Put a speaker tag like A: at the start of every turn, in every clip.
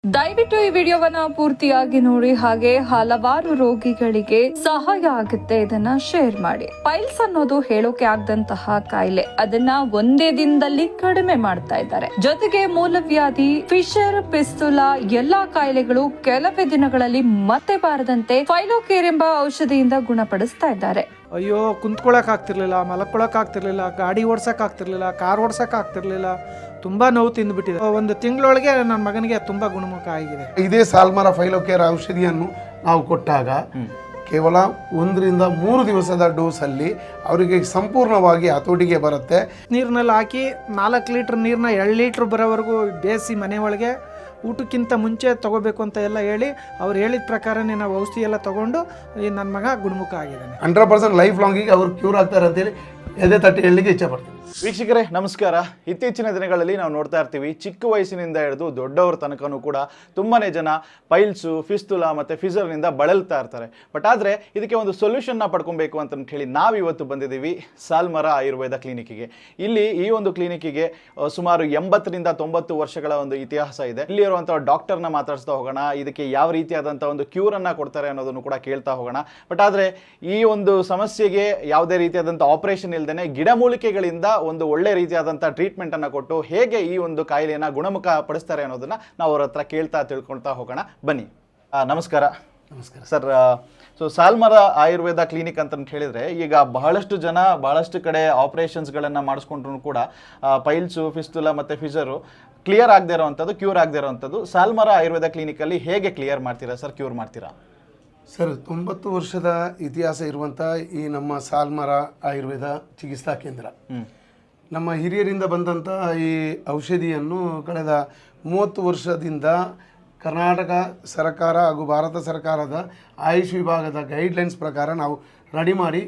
A: ದಯವಿಟ್ಟು ಈ ವಿಡಿಯೋವನ್ನ ಪೂರ್ತಿಯಾಗಿ ನೋಡಿ, ಹಾಗೆ ಹಲವಾರು ರೋಗಿಗಳಿಗೆ ಸಹಾಯ ಆಗುತ್ತೆ. ಇದನ್ನ ಶೇರ್ ಮಾಡಿ. ಪೈಲ್ಸ್ ಅನ್ನೋದು ಹೇಳೋಕೆ ಆಗದಂತಹ ಕಾಯಿಲೆ, ಅದನ್ನ ಒಂದೇ ದಿನದಲ್ಲಿ ಕಡಿಮೆ ಮಾಡ್ತಾ ಇದ್ದಾರೆ. ಜೊತೆಗೆ ಮೂಲವ್ಯಾಧಿ, ಫಿಶರ್, ಪಿಸ್ತುಲಾ ಎಲ್ಲಾ ಕಾಯಿಲೆಗಳು ಕೆಲವೇ ದಿನಗಳಲ್ಲಿ ಮತ್ತೆ ಬಾರದಂತೆ ಫೈಲೋಕೇರ್ ಎಂಬ ಔಷಧಿಯಿಂದ ಗುಣಪಡಿಸ್ತಾ ಇದ್ದಾರೆ.
B: ಅಯ್ಯೋ, ಕುಂತ್ಕೊಳ್ಳೋಕೆ ಆಗ್ತಿರ್ಲಿಲ್ಲ, ಮಲಕ್ಕೊಳ್ಳೋಕೆ ಆಗ್ತಿರ್ಲಿಲ್ಲ, ಗಾಡಿ ಓಡ್ಸೋಕೆ ಆಗ್ತಿರ್ಲಿಲ್ಲ, ಕಾರ್ ಓಡ್ಸೋಕೆ ಆಗ್ತಿರ್ಲಿಲ್ಲ, ತುಂಬ ನೋವು ತಿಂದುಬಿಟ್ಟಿದೆ. ಒಂದು ತಿಂಗಳೊಳಗೆ ನನ್ನ ಮಗನಿಗೆ ತುಂಬ ಗುಣಮುಖ ಆಗಿದೆ.
C: ಇದೇ ಸಾಲ್ಮರ ಫೈಲೋಕೇರ್ ಔಷಧಿಯನ್ನು ನಾವು ಕೊಟ್ಟಾಗ ಕೇವಲ 1 ರಿಂದ 3 ದಿವಸದ ಡೋಸಲ್ಲಿ ಅವರಿಗೆ ಸಂಪೂರ್ಣವಾಗಿ ಹತೋಟಿಗೆ ಬರುತ್ತೆ.
B: ನೀರಿನಲ್ಲಿ ಹಾಕಿ 4 ಲೀಟ್ರ್ ನೀರನ್ನ 2 ಲೀಟ್ರ್ ಬರೋವರೆಗೂ ಬೇಯಿಸಿ ಮನೆ ಒಳಗೆ ಊಟಕ್ಕಿಂತ ಮುಂಚೆ ತಗೋಬೇಕು ಅಂತ ಎಲ್ಲ ಹೇಳಿ ಅವ್ರು ಹೇಳಿದ ಪ್ರಕಾರನೇ ನಾವು ಔಷಧಿ ಎಲ್ಲ ತಗೊಂಡು ನನ್ನ ಮಗ ಗುಣಮುಖ ಆಗಿದ್ದಾನೆ.
C: 100% ಲೈಫ್ ಲಾಂಗಿಗೆ ಅವ್ರು ಕ್ಯೂರ್ ಆಗ್ತಾರೆ ಅಂತೇಳಿ ಎದೆ ತಟ್ಟಿ ಹೇಳಲಿಕ್ಕೆ ಇಚ್ಛೆ ಪಡ್ತೀನಿ.
D: ವೀಕ್ಷಕರೇ ನಮಸ್ಕಾರ. ಇತ್ತೀಚಿನ ದಿನಗಳಲ್ಲಿ ನಾವು ನೋಡ್ತಾ ಇರ್ತೀವಿ, ಚಿಕ್ಕ ವಯಸ್ಸಿನಿಂದ ಹಿಡಿದು ದೊಡ್ಡವರ ತನಕನೂ ಕೂಡ ತುಂಬಾ ಜನ ಪೈಲ್ಸು, ಫಿಸ್ತುಲಾ ಮತ್ತು ಫಿಸರ್ನಿಂದ ಬಳಲ್ತಾ ಇರ್ತಾರೆ. ಬಟ್ ಆದರೆ ಇದಕ್ಕೆ ಒಂದು ಸೊಲ್ಯೂಷನ್ನ ಪಡ್ಕೊಬೇಕು ಅಂತ ಹೇಳಿ ನಾವಿವತ್ತು ಬಂದಿದ್ದೀವಿ ಸಾಲ್ಮರ ಆಯುರ್ವೇದ ಕ್ಲಿನಿಕ್ಕಿಗೆ. ಇಲ್ಲಿ ಈ ಒಂದು ಕ್ಲಿನಿಕ್ಕಿಗೆ ಸುಮಾರು 80 ರಿಂದ 90 ವರ್ಷಗಳ ಒಂದು ಇತಿಹಾಸ ಇದೆ. ಇಲ್ಲಿ ಇರುವಂಥ ಡಾಕ್ಟರ್ನ ಮಾತಾಡಿಸ್ತಾ ಹೋಗೋಣ, ಇದಕ್ಕೆ ಯಾವ ರೀತಿಯಾದಂಥ ಒಂದು ಕ್ಯೂರನ್ನು ಕೊಡ್ತಾರೆ ಅನ್ನೋದನ್ನು ಕೂಡ ಕೇಳ್ತಾ ಹೋಗೋಣ. ಬಟ್ ಆದರೆ ಈ ಒಂದು ಸಮಸ್ಯೆಗೆ ಯಾವುದೇ ರೀತಿಯಾದಂಥ ಆಪರೇಷನ್ ಇಲ್ಲದೇ ಗಿಡಮೂಲಿಕೆಗಳಿಂದ ಒಂದು ಒಳ್ಳೆ ರೀತಿಯಾದಂಥ ಟ್ರೀಟ್ಮೆಂಟ್ ಅನ್ನ ಕೊಟ್ಟು ಹೇಗೆ ಈ ಒಂದು ಕಾಯಿಲೆಯನ್ನ ಗುಣಮುಖ ಪಡಿಸ್ತಾರೆ ಅನ್ನೋದನ್ನ ನಾವು ಅವ್ರ ಹತ್ರ ಕೇಳ್ತಾ ತಿಳ್ಕೊಳ್ತಾ ಹೋಗೋಣ. ಬನ್ನಿ. ನಮಸ್ಕಾರ.
C: ನಮಸ್ಕಾರ
D: ಸರ್. ಸೊ ಸಾಲ್ಮರ ಆಯುರ್ವೇದ ಕ್ಲಿನಿಕ್ ಅಂತ ಹೇಳಿದ್ರೆ ಈಗ ಬಹಳಷ್ಟು ಜನ ಬಹಳಷ್ಟು ಕಡೆ ಆಪರೇಷನ್ಸ್ಗಳನ್ನು ಮಾಡಿಸ್ಕೊಂಡ್ರು ಕೂಡ ಪೈಲ್ಸು, ಫಿಸ್ತುಲಾ ಮತ್ತು ಫಿಸರು ಕ್ಲಿಯರ್ ಆಗದೆ ಇರೋವಂಥದ್ದು, ಕ್ಯೂರ್ ಆಗದೆ ಇರೋವಂಥದ್ದು. ಸಾಲ್ಮರ ಆಯುರ್ವೇದ ಕ್ಲಿನಿಕಲ್ಲಿ ಹೇಗೆ ಕ್ಲಿಯರ್ ಮಾಡ್ತೀರಾ ಸರ್, ಕ್ಯೂರ್ ಮಾಡ್ತೀರಾ?
C: ಸರ್, 90 ವರ್ಷದ ಇತಿಹಾಸ ಇರುವಂಥ ಈ ನಮ್ಮ ಸಾಲ್ಮರ ಆಯುರ್ವೇದ ಚಿಕಿತ್ಸಾ ಕೇಂದ್ರ, ನಮ್ಮ ಹಿರಿಯರಿಂದ ಬಂದಂಥ ಈ ಔಷಧಿಯನ್ನು ಕಳೆದ 30 ವರ್ಷದಿಂದ ಕರ್ನಾಟಕ ಸರ್ಕಾರ ಹಾಗೂ ಭಾರತ ಸರ್ಕಾರದ ಆಯುಷ್ ವಿಭಾಗದ ಗೈಡ್ಲೈನ್ಸ್ ಪ್ರಕಾರ ನಾವು ರೆಡಿ ಮಾಡಿ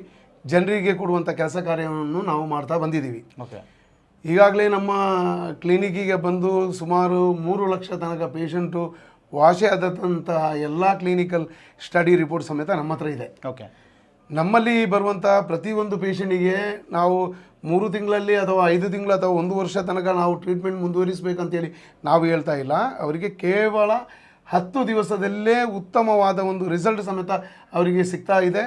C: ಜನರಿಗೆ ಕೊಡುವಂಥ ಕೆಲಸ ಕಾರ್ಯವನ್ನು ನಾವು ಮಾಡ್ತಾ ಬಂದಿದ್ದೀವಿ.
D: ಓಕೆ.
C: ಈಗಾಗಲೇ ನಮ್ಮ ಕ್ಲಿನಿಕ್ಕಿಗೆ ಬಂದು ಸುಮಾರು 3 ಲಕ್ಷ ತನಕ ಪೇಷಂಟು ವಾಸಿ ಆದಂಥ ಎಲ್ಲ ಕ್ಲಿನಿಕಲ್ ಸ್ಟಡಿ ರಿಪೋರ್ಟ್ ಸಮೇತ ನಮ್ಮ ಹತ್ರ ಇದೆ.
D: ಓಕೆ.
C: ನಮ್ಮಲ್ಲಿ ಬರುವಂಥ ಪ್ರತಿಯೊಂದು ಪೇಷಂಟಿಗೆ ನಾವು 3 ತಿಂಗಳಲ್ಲಿ ಅಥವಾ 5 ತಿಂಗಳು ಅಥವಾ 1 ವರ್ಷ ತನಕ ನಾವು ಟ್ರೀಟ್ಮೆಂಟ್ ಮುಂದುವರಿಸಬೇಕಂತೇಳಿ ನಾವು ಹೇಳ್ತಾ ಇಲ್ಲ. ಅವರಿಗೆ ಕೇವಲ 10 ದಿವಸದಲ್ಲೇ ಉತ್ತಮವಾದ ಒಂದು ರಿಸಲ್ಟ್ ಸಮೇತ ಅವರಿಗೆ ಸಿಗ್ತಾ ಇದೆ.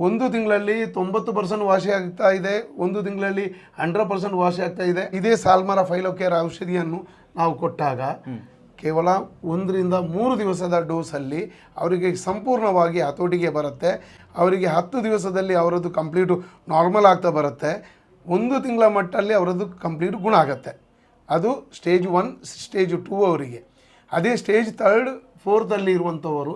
C: 1 ತಿಂಗಳಲ್ಲಿ 90% ವಾಸಿ ಆಗ್ತಾ ಇದೆ, 1 ತಿಂಗಳಲ್ಲಿ 100% ವಾಸಿ ಆಗ್ತಾ ಇದೆ. ಇದೇ ಸಾಲ್ಮರ ಫೈಲೋಕೇರ್ ಔಷಧಿಯನ್ನು ನಾವು ಕೊಟ್ಟಾಗ ಕೇವಲ 1 ರಿಂದ 3 ದಿವಸದ ಡೋಸಲ್ಲಿ ಅವರಿಗೆ ಸಂಪೂರ್ಣವಾಗಿ ಹತೋಟಿಗೆ ಬರುತ್ತೆ. ಅವರಿಗೆ 10 ದಿವಸದಲ್ಲಿ ಅವರದ್ದು ಕಂಪ್ಲೀಟು ನಾರ್ಮಲ್ ಆಗ್ತಾ ಬರುತ್ತೆ. 1 ತಿಂಗಳ ಮಟ್ಟಲ್ಲಿ ಅವರದ್ದು ಕಂಪ್ಲೀಟ್ ಗುಣ ಆಗುತ್ತೆ. ಅದು ಸ್ಟೇಜ್ 1, ಸ್ಟೇಜ್ 2 ಅವರಿಗೆ. ಅದೇ ಸ್ಟೇಜ್ 3, 4 ಇರುವಂಥವರು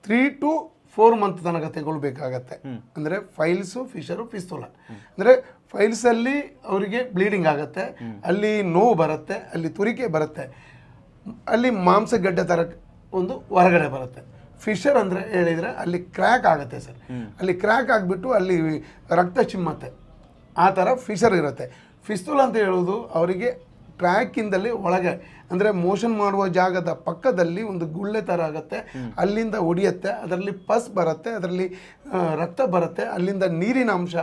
C: 3 to 4 ಮಂತ್ ತನಕ ತಗೊಳ್ಬೇಕಾಗತ್ತೆ. ಅಂದರೆ ಫೈಲ್ಸು, ಫಿಶರು, ಫಿಸ್ತುಲಾ. ಅಂದರೆ ಫೈಲ್ಸಲ್ಲಿ ಅವರಿಗೆ ಬ್ಲೀಡಿಂಗ್ ಆಗುತ್ತೆ, ಅಲ್ಲಿ ನೋವು ಬರುತ್ತೆ, ಅಲ್ಲಿ ತುರಿಕೆ ಬರುತ್ತೆ, ಅಲ್ಲಿ ಮಾಂಸಗಡ್ಡೆ ಥರ ಒಂದು ಹೊರಗಡೆ ಬರುತ್ತೆ. ಫಿಶರ್ ಅಂದರೆ ಹೇಳಿದರೆ ಅಲ್ಲಿ ಕ್ರ್ಯಾಕ್ ಆಗುತ್ತೆ ಸರ್. ಅಲ್ಲಿ ಕ್ರ್ಯಾಕ್ ಆಗಿಬಿಟ್ಟು ಅಲ್ಲಿ ರಕ್ತ ಚಿಮ್ಮತ್ತೆ, ಆ ಥರ ಫಿಶರ್ ಇರುತ್ತೆ. ಫಿಸ್ತುಲಾ ಅಂತ ಹೇಳೋದು ಅವರಿಗೆ ಕ್ರ್ಯಾಕಿಂದಲ್ಲಿ ಒಳಗೆ ಅಂದರೆ ಮೋಷನ್ ಮಾಡುವ ಜಾಗದ ಪಕ್ಕದಲ್ಲಿ ಒಂದು ಗುಳ್ಳೆ ಥರ ಆಗುತ್ತೆ, ಅಲ್ಲಿಂದ ಒಡಿಯುತ್ತೆ, ಅದರಲ್ಲಿ ಪಸ್ ಬರುತ್ತೆ, ಅದರಲ್ಲಿ ರಕ್ತ ಬರುತ್ತೆ, ಅಲ್ಲಿಂದ ನೀರಿನ ಅಂಶ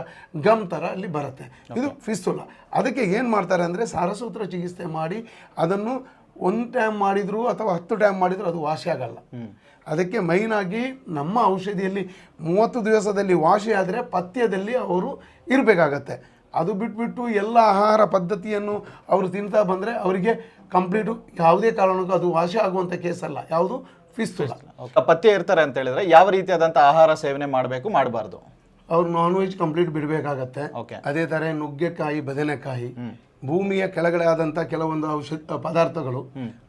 C: ಗಮ್ ಥರ ಅಲ್ಲಿ ಬರುತ್ತೆ. ಇದು ಫಿಸ್ತುಲಾ. ಅದಕ್ಕೆ ಏನು ಮಾಡ್ತಾರೆ ಅಂದರೆ ಸಾರಸೂತ್ರ ಚಿಕಿತ್ಸೆ ಮಾಡಿ ಅದನ್ನು 1 ಟೈಮ್ ಮಾಡಿದ್ರು ಅಥವಾ 10 ಟೈಮ್ ಮಾಡಿದ್ರು ಅದು ವಾಸಿ ಆಗಲ್ಲ. ಅದಕ್ಕೆ ಮೈನಾಗಿ ನಮ್ಮ ಔಷಧಿಯಲ್ಲಿ 30 ದಿವಸದಲ್ಲಿ ವಾಸಿ ಆದರೆ ಪಥ್ಯದಲ್ಲಿ ಅವರು ಇರಬೇಕಾಗತ್ತೆ. ಅದು ಬಿಟ್ಬಿಟ್ಟು ಎಲ್ಲ ಆಹಾರ ಪದ್ಧತಿಯನ್ನು ಅವರು ತಿಂತಾ ಬಂದರೆ ಅವರಿಗೆ ಕಂಪ್ಲೀಟು ಯಾವುದೇ ಕಾರಣಕ್ಕೂ ಅದು ವಾಸಿ ಆಗುವಂಥ ಕೇಸ್ ಅಲ್ಲ. ಯಾವುದು? ಫಿಸ್ತುಲಾ.
D: ಪಥ್ಯ ಇರ್ತಾರೆ ಅಂತ ಹೇಳಿದ್ರೆ ಯಾವ ರೀತಿಯಾದಂಥ ಆಹಾರ ಸೇವನೆ ಮಾಡಬೇಕು, ಮಾಡಬಾರ್ದು?
C: ಅವ್ರು ನಾನ್ ವೆಜ್ ಕಂಪ್ಲೀಟ್ ಬಿಡಬೇಕಾಗತ್ತೆ.
D: ಓಕೆ.
C: ಅದೇ ಥರ ನುಗ್ಗೆಕಾಯಿ, ಬದನೆಕಾಯಿ, ಭೂಮಿಯ ಕೆಳಗಡೆ ಆದಂಥ ಕೆಲವೊಂದು ಔಷಧ ಪದಾರ್ಥಗಳು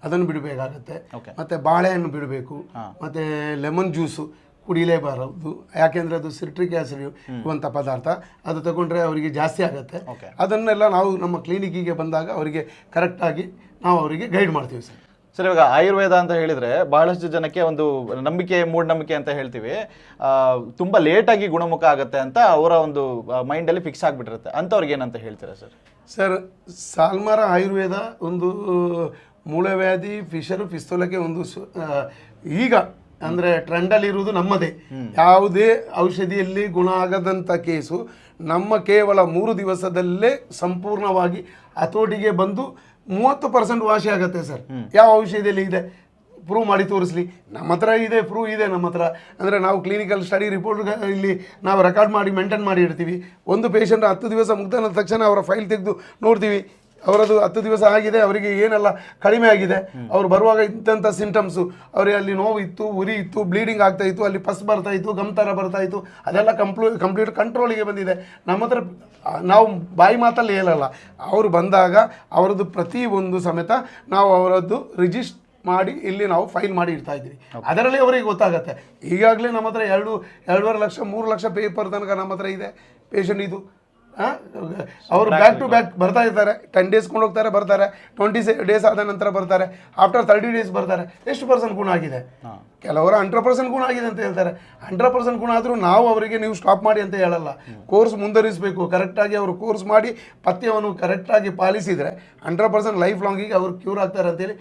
C: ಅದನ್ನು ಬಿಡಬೇಕಾಗತ್ತೆ. ಮತ್ತು ಬಾಳೆಹಣ್ಣು ಬಿಡಬೇಕು, ಮತ್ತು ಲೆಮನ್ ಜ್ಯೂಸು ಕುಡಿಲೇಬಾರದು. ಯಾಕೆಂದರೆ ಅದು ಸಿಟ್ರಿಕ್ ಆಸಿಡ್ ಇರುವಂಥ ಪದಾರ್ಥ, ಅದು ತಗೊಂಡ್ರೆ ಅವರಿಗೆ ಜಾಸ್ತಿ ಆಗುತ್ತೆ. ಅದನ್ನೆಲ್ಲ ನಾವು ನಮ್ಮ ಕ್ಲಿನಿಕ್ಕಿಗೆ ಬಂದಾಗ ಅವರಿಗೆ ಕರೆಕ್ಟಾಗಿ ನಾವು ಅವರಿಗೆ ಗೈಡ್ ಮಾಡ್ತೀವಿ ಸರ್.
D: ಸರ್, ಇವಾಗ ಆಯುರ್ವೇದ ಅಂತ ಹೇಳಿದರೆ ಬಹಳಷ್ಟು ಜನಕ್ಕೆ ಒಂದು ನಂಬಿಕೆ, ಮೂಢನಂಬಿಕೆ ಅಂತ ಹೇಳ್ತೀವಿ. ತುಂಬ ಲೇಟಾಗಿ ಗುಣಮುಖ ಆಗುತ್ತೆ ಅಂತ ಅವರ ಒಂದು ಮೈಂಡಲ್ಲಿ ಫಿಕ್ಸ್ ಆಗಿಬಿಟ್ಟಿರುತ್ತೆ. ಅಂಥವ್ರಿಗೆ ಏನಂತ ಹೇಳ್ತೀರಾ ಸರ್?
C: ಸರ್, ಸಾಲ್ಮರ ಆಯುರ್ವೇದ ಒಂದು ಮೂಲವ್ಯಾಧಿ, ಫಿಶರು, ಫಿಸ್ತುಲಕ್ಕೆ ಒಂದು ಈಗ ಅಂದರೆ ಟ್ರೆಂಡಲ್ಲಿರುವುದು ನಮ್ಮದೇ. ಯಾವುದೇ ಔಷಧಿಯಲ್ಲಿ ಗುಣ ಆಗದಂಥ ಕೇಸು ನಮ್ಮ ಕೇವಲ 3 ದಿವಸದಲ್ಲೇ ಸಂಪೂರ್ಣವಾಗಿ ಹತೋಟಿಗೆ ಬಂದು 30% ವಾಸಿ ಆಗುತ್ತೆ ಸರ್. ಯಾವ ಔಷಧಿಯಲ್ಲಿ ಇದೆ? ಪ್ರೂವ್ ಮಾಡಿ ತೋರಿಸ್ಲಿ. ನಮ್ಮ ಹತ್ರ ಇದೆ, ಪ್ರೂವ್ ಇದೆ ನಮ್ಮ ಹತ್ರ. ಅಂದರೆ ನಾವು ಕ್ಲಿನಿಕಲ್ ಸ್ಟಡಿ ರಿಪೋರ್ಟ್ ಇಲ್ಲಿ ನಾವು ರೆಕಾರ್ಡ್ ಮಾಡಿ ಮೇಂಟೈನ್ ಮಾಡಿ ಇಡ್ತೀವಿ. ಒಂದು ಪೇಷಂಟ್ 10 ದಿವಸ ಮುಗ್ದಾದ ತಕ್ಷಣ ಅವರ ಫೈಲ್ ತೆಗೆದು ನೋಡ್ತೀವಿ, ಅವರದು 10 ದಿವಸ ಆಗಿದೆ, ಅವರಿಗೆ ಏನೆಲ್ಲ ಕಡಿಮೆ ಆಗಿದೆ, ಅವ್ರು ಬರುವಾಗ ಇದ್ದಂಥ ಸಿಂಟಮ್ಸು, ಅವರಿಗೆ ಅಲ್ಲಿ ನೋವು ಇತ್ತು, ಉರಿ ಇತ್ತು, ಬ್ಲೀಡಿಂಗ್ ಆಗ್ತಾ ಇತ್ತು, ಅಲ್ಲಿ ಪಸ್ ಬರ್ತಾ ಇತ್ತು, ಗಮ್ ಥರ ಬರ್ತಾ ಇತ್ತು, ಅದೆಲ್ಲ ಕಂಪ್ಲೀಟ್ ಕಂಟ್ರೋಲಿಗೆ ಬಂದಿದೆ. ನಮ್ಮ ಹತ್ರ ನಾವು ಬಾಯಿ ಮಾತಲ್ಲಿ ಹೇಳಲ್ಲ, ಅವರು ಬಂದಾಗ ಅವರದ್ದು ಪ್ರತಿಯೊಂದು ಸಮೇತ ನಾವು ಅವರದ್ದು ರಿಜಿಸ್ಟರ್ ಮಾಡಿ ಇಲ್ಲಿ ನಾವು ಫೈಲ್ ಮಾಡಿ ಇಡ್ತಾ ಇದ್ದೀವಿ. ಅದರಲ್ಲಿ ಅವರಿಗೆ ಗೊತ್ತಾಗತ್ತೆ. ಈಗಾಗಲೇ ನಮ್ಮ ಹತ್ರ 2.5 ಲಕ್ಷ 3 ಲಕ್ಷ ಪೇಪರ್ ತನಕ ನಮ್ಮ ಹತ್ರ ಇದೆ ಪೇಷಂಟ್ ಇದು. ಅವರು ಬ್ಯಾಕ್ ಟು ಬ್ಯಾಕ್ ಬರ್ತಾ ಇರ್ತಾರೆ, 10 ಡೇಸ್ ಕೊಂಡೋಗ್ತಾರೆ, ಬರ್ತಾರೆ, 20 ಡೇಸ್ ಆದ ನಂತರ ಬರ್ತಾರೆ, ಆಫ್ಟರ್ 30 ಡೇಸ್ ಬರ್ತಾರೆ. ಎಷ್ಟು ಪರ್ಸೆಂಟ್ ಗುಣ ಆಗಿದೆ? ಕೆಲವರು 100% ಗುಣ ಆಗಿದೆ ಅಂತ ಹೇಳ್ತಾರೆ. 100% ಗುಣ ಆದರೂ ನಾವು ಅವರಿಗೆ ನೀವು ಸ್ಟಾಪ್ ಮಾಡಿ ಅಂತ ಹೇಳಲ್ಲ, ಕೋರ್ಸ್ ಮುಂದುವರಿಸಬೇಕು. ಕರೆಕ್ಟಾಗಿ ಅವರು ಕೋರ್ಸ್ ಮಾಡಿ ಪಥ್ಯವನ್ನು ಕರೆಕ್ಟಾಗಿ ಪಾಲಿಸಿದರೆ 100% ಲೈಫ್ ಲಾಂಗಿಗೆ ಅವರು ಕ್ಯೂರ್ ಆಗ್ತಾರೆ ಅಂತೇಳಿ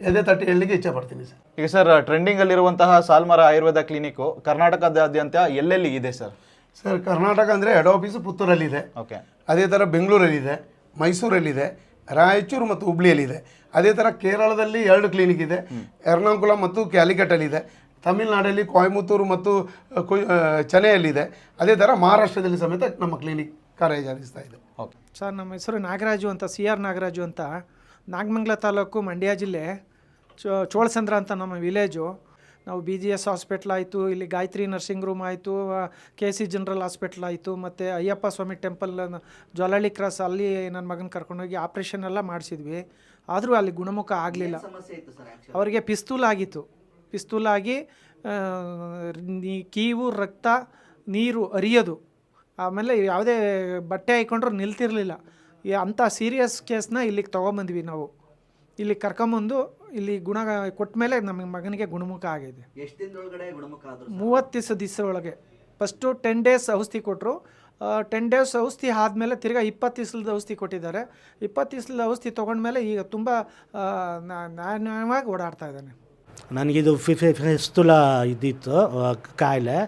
C: ಎದೆ ತಟ್ಟಿ ಹೇಳಲಿಕ್ಕೆ ಇಚ್ಛೆ ಪಡ್ತೀನಿ ಸರ್.
D: ಈಗ ಸರ್ ಟ್ರೆಂಡಿಂಗಲ್ಲಿರುವಂತಹ ಸಾಲ್ಮರ ಆಯುರ್ವೇದ ಕ್ಲಿನಿಕ್ಕು ಕರ್ನಾಟಕದಾದ್ಯಂತ ಎಲ್ಲೆಲ್ಲಿ ಇದೆ ಸರ್?
C: ಸರ್ ಕರ್ನಾಟಕ ಅಂದರೆ ಹೆಡ್ ಆಫೀಸು ಪುತ್ತೂರಲ್ಲಿದೆ,
D: ಓಕೆ.
C: ಅದೇ ಥರ ಬೆಂಗಳೂರಲ್ಲಿದೆ, ಮೈಸೂರಲ್ಲಿದೆ, ರಾಯಚೂರು ಮತ್ತು ಹುಬ್ಳಿಯಲ್ಲಿದೆ. ಅದೇ ಥರ ಕೇರಳದಲ್ಲಿ 2 ಕ್ಲಿನಿಕ್ ಇದೆ, ಎರ್ನಾಕುಲಂ ಮತ್ತು ಕ್ಯಾಲಿಕಟ್ಟಲ್ಲಿದೆ. ತಮಿಳುನಾಡಲ್ಲಿ ಕೊಯಮತ್ತೂರು ಮತ್ತು ಚೆನ್ನೈಯಲ್ಲಿದೆ. ಅದೇ ಥರ ಮಹಾರಾಷ್ಟ್ರದಲ್ಲಿ ಸಮೇತ ನಮ್ಮ ಕ್ಲಿನಿಕ್ ಕಾರ್ಯನಿರ್ವಹಿಸ್ತಾ ಇದೆ.
D: ಓಕೆ
B: ಸರ್, ನಮ್ಮ ಹೆಸರು ನಾಗರಾಜು ಅಂತ, CR ನಾಗರಾಜು ಅಂತ, ನಾಗಮಂಗಲ ತಾಲೂಕು, ಮಂಡ್ಯ ಜಿಲ್ಲೆ, ಚೋಳಸಂದ್ರ ಅಂತ ನಮ್ಮ ವಿಲೇಜು. ನಾವು BGS ಹಾಸ್ಪಿಟ್ಲ್ ಆಯಿತು, ಇಲ್ಲಿ ಗಾಯತ್ರಿ ನರ್ಸಿಂಗ್ ರೂಮ್ ಆಯಿತು, KC ಜನರಲ್ ಹಾಸ್ಪಿಟ್ಲ್ ಆಯಿತು, ಮತ್ತು ಅಯ್ಯಪ್ಪ ಸ್ವಾಮಿ ಟೆಂಪಲ್ ಜ್ವಾಲಹಳ್ಳಿ ಕ್ರಾಸ್, ಅಲ್ಲಿ ನನ್ನ ಮಗನ ಕರ್ಕೊಂಡೋಗಿ ಆಪ್ರೇಷನ್ ಎಲ್ಲ ಮಾಡಿಸಿದ್ವಿ. ಆದರೂ ಅಲ್ಲಿ ಗುಣಮುಖ ಆಗಲಿಲ್ಲ. ಅವರಿಗೆ ಪಿಸ್ತೂಲಾಗಿ ಕೀವು, ರಕ್ತ, ನೀರು ಹರಿಯೋದು, ಆಮೇಲೆ ಯಾವುದೇ ಬಟ್ಟೆ ಹಾಕ್ಕೊಂಡ್ರು ನಿಲ್ತಿರಲಿಲ್ಲ. ಅಂಥ ಸೀರಿಯಸ್ ಕೇಸ್ನ ಇಲ್ಲಿಗೆ ತೊಗೊಂಬಂದ್ವಿ ನಾವು. ಇಲ್ಲಿ ಕರ್ಕೊಂಬಂದು ಇಲ್ಲಿ ಗುಣ ಕೊಟ್ಟ ಮೇಲೆ ನಮ್ಮ ಮಗನಿಗೆ ಗುಣಮುಖ ಆಗಿದೆ.
E: ಎಷ್ಟು ದಿನದೊಳಗಡೆ ಗುಣಮುಖ ಆದ್ರು?
B: 30 ದಿವಸ ಒಳಗೆ. ಫಸ್ಟು 10 ಡೇಸ್ ಔಷಧಿ ಕೊಟ್ಟರು. 10 ಡೇಸ್ ಔಷಧಿ ಆದಮೇಲೆ ತಿರ್ಗಾ 20 ದಿವಸದ ಔಷಧಿ ಕೊಟ್ಟಿದ್ದಾರೆ. 20 ದಿವಸದ ಔಷಧಿ ತೊಗೊಂಡ್ಮೇಲೆ ಈಗ ತುಂಬ ನ್ಯಾಯವಾಗಿ ಓಡಾಡ್ತಾ ಇದ್ದಾನೆ.
F: ನನಗಿದು ಫಿಸ್ತುಲ ಇದ್ದಿತ್ತು ಕಾಯಿಲೆ.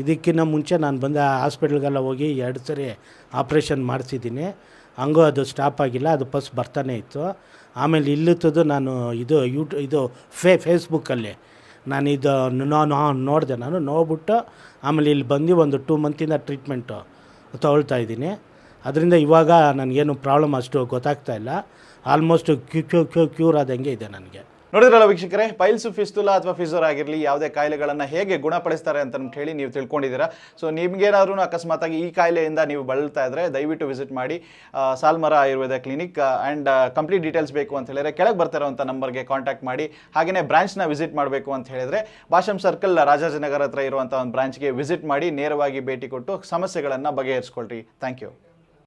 F: ಇದಕ್ಕಿಂತ ಮುಂಚೆ ನಾನು ಬಂದ ಹಾಸ್ಪಿಟ್ಲ್ಗೆಲ್ಲ ಹೋಗಿ 2 ಸರಿ ಆಪ್ರೇಷನ್ ಮಾಡಿಸಿದ್ದೀನಿ. ಹಂಗೂ ಅದು ಸ್ಟಾಪ್ ಆಗಿಲ್ಲ, ಅದು ಪಸ್ ಬರ್ತಾನೆ ಇತ್ತು. ಆಮೇಲೆ ಇಲ್ಲಿತ್ತದು ನಾನು ಇದು ಫೇಸ್ಬುಕ್ಕಲ್ಲಿ ನಾನು ಇದು ನೋಡಿದೆ. ನಾನು ನೋಡ್ಬಿಟ್ಟು ಆಮೇಲೆ ಇಲ್ಲಿ ಬಂದು ಒಂದು 2 ಮಂತಿಂದ ಟ್ರೀಟ್ಮೆಂಟು ತೊಗೊಳ್ತಾ ಇದ್ದೀನಿ. ಅದರಿಂದ ಇವಾಗ ನನಗೇನು ಪ್ರಾಬ್ಲಮ್ ಅಷ್ಟು ಗೊತ್ತಾಗ್ತಾ ಇಲ್ಲ. ಆಲ್ಮೋಸ್ಟ್ ಕ್ಯೂರ್ ಆದಂಗೆ ಇದೆ ನನಗೆ.
D: ನೋಡಿದ್ರಲ್ಲ ವೀಕ್ಷಕರೇ, ಪೈಲ್ಸ್, ಫಿಸ್ತುಲಾ ಅಥವಾ ಫಿಸರ್ ಆಗಿರಲಿ, ಯಾವುದೇ ಕಾಯಿಲೆಗಳನ್ನು ಹೇಗೆ ಗುಣಪಡಿಸ್ತಾರೆ ಅಂತ ಹೇಳಿ ನೀವು ತಿಳ್ಕೊಂಡಿದ್ದೀರಾ. ಸೊ ನಿಮ್ಗೇನಾದ್ರೂ ಅಕಸ್ಮಾತಾಗಿ ಈ ಕಾಯಿಲೆಯಿಂದ ನೀವು ಬಳಲ್ತಾ ಇದ್ದರೆ ದಯವಿಟ್ಟು ವಿಸಿಟ್ ಮಾಡಿ Salmara Ayurveda clinic. And complete details ಬೇಕು ಅಂತ ಹೇಳಿದ್ರೆ ಕೆಳಗೆ ಬರ್ತಿರೋಂಥ ನಂಬರ್ಗೆ ಕಾಂಟ್ಯಾಕ್ಟ್ ಮಾಡಿ. ಹಾಗೆಯೇ ಬ್ರಾಂಚ್ನ ವಿಸಿಟ್ ಮಾಡಬೇಕು ಅಂತ ಹೇಳಿದ್ರೆ ಭಾಷಂ ಸರ್ಕಲ್, ರಾಜಾಜಿನಗರ ಹತ್ರ ಇರುವಂಥ ಒಂದು ಬ್ರಾಂಚ್ಗೆ ವಿಸಿಟ್ ಮಾಡಿ ನೇರವಾಗಿ ಭೇಟಿ ಕೊಟ್ಟು ಸಮಸ್ಯೆಗಳನ್ನು ಬಗೆಹರಿಸ್ಕೊಳ್ರಿ. Thank you.